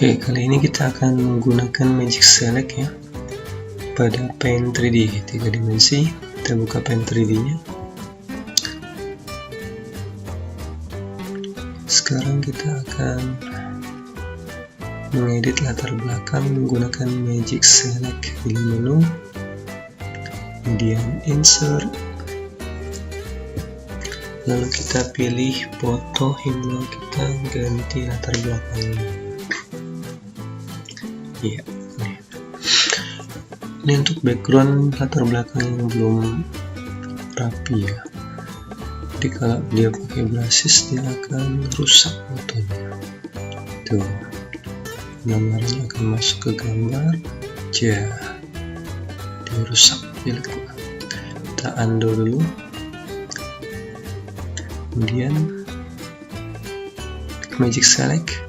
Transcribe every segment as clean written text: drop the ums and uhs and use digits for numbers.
Oke, kali ini kita akan menggunakan Magic Select ya pada Paint 3D 3 dimensi. Kita buka Paint 3D nya. Sekarang kita akan mengedit latar belakang menggunakan Magic Select. Pilih menu, kemudian Insert, lalu kita pilih foto hingga kita ganti latar belakangnya. Ya, ini untuk background latar belakang yang belum rapi ya. Jadi kalau dia pakai brushes dia akan rusak fotonya. Tuh, gambarnya akan masuk ke gambar, dia rusak. Jelek. Kita undo dulu. Kemudian Magic Select.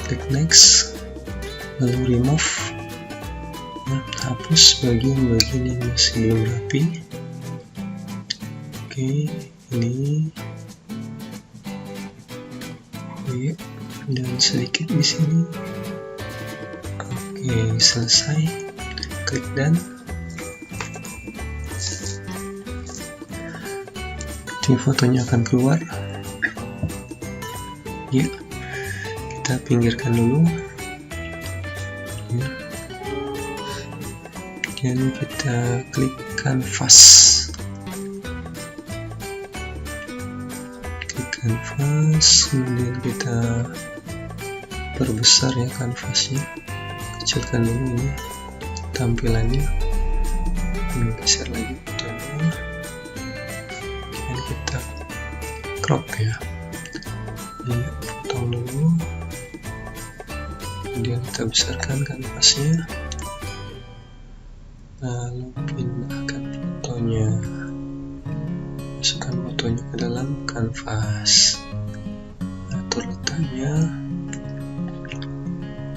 Klik next, lalu remove, ya, hapus bagian-bagian yang masih belum rapi. Oke, ini ya, dan sedikit di sini. Oke, selesai. Klik done. Jadi fotonya akan keluar. Ya. Kita pinggirkan dulu ya. Dan kita klik canvas, kemudian kita perbesar ya kanvasnya, kecilkan dulu ini tampilannya, ini geser lagi fotonya, dan kita crop ya, ini potong dulu. Kemudian kita besarkan kanvasnya, lalu pindahkan fotonya, masukkan fotonya ke dalam kanvas, atur letaknya.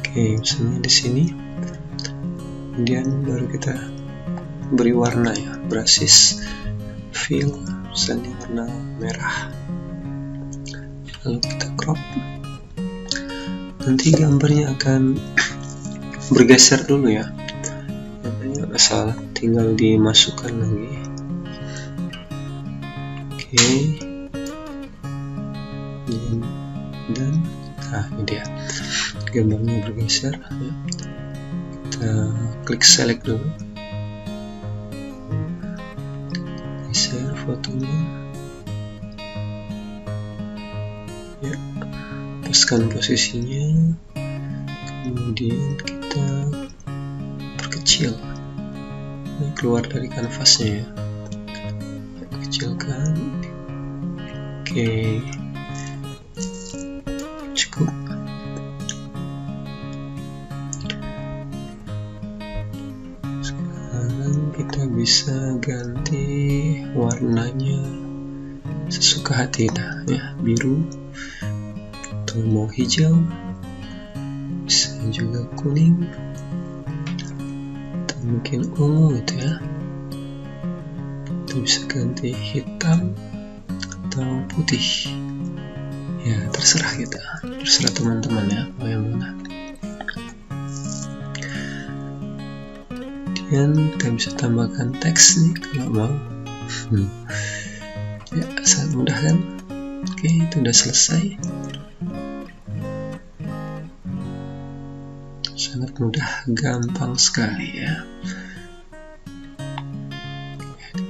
Oke, misalnya di sini. Kemudian baru kita beri warna ya, brushes, fill, misalnya warna merah, lalu kita crop. Nanti gambarnya akan bergeser dulu ya, asal tinggal dimasukkan lagi. Oke, dan nah ini dia gambarnya bergeser ya. Kita klik select dulu, geser fotonya ya, paskan posisinya, kemudian kita perkecil, ini keluar dari kanvasnya ya, kecilkan. Oke, cukup. Sekarang kita bisa ganti warnanya sesuka hati dah ya, biru atau mau hijau, bisa juga kuning atau mungkin ungu gitu ya. Kita bisa ganti hitam atau putih ya, terserah kita, terserah teman-teman ya mau yang mana. Dan kita bisa tambahkan teks nih kalau mau. Ya, sangat mudah kan? Oke, itu udah selesai. Sangat mudah, gampang sekali ya.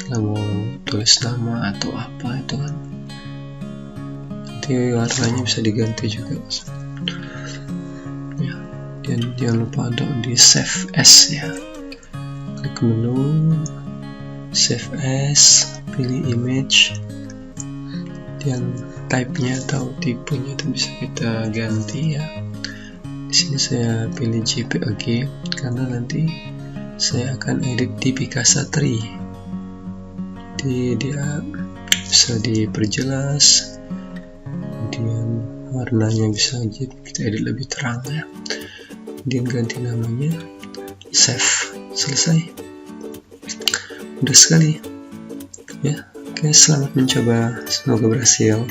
Kalau mau tulis nama atau apa itu kan, nanti warnanya bisa diganti juga ya. Dan jangan lupa untuk di save as ya, klik menu save as, pilih image, dan type-nya atau tipenya itu bisa kita ganti ya. Di sini saya pilih JPG karena nanti saya akan edit di Picasa 3. Jadi dia bisa diperjelas, kemudian warnanya bisa kita edit lebih terang ya. Kemudian ganti namanya, save, selesai. Mudah sekali. ya. Oke, selamat mencoba, semoga berhasil.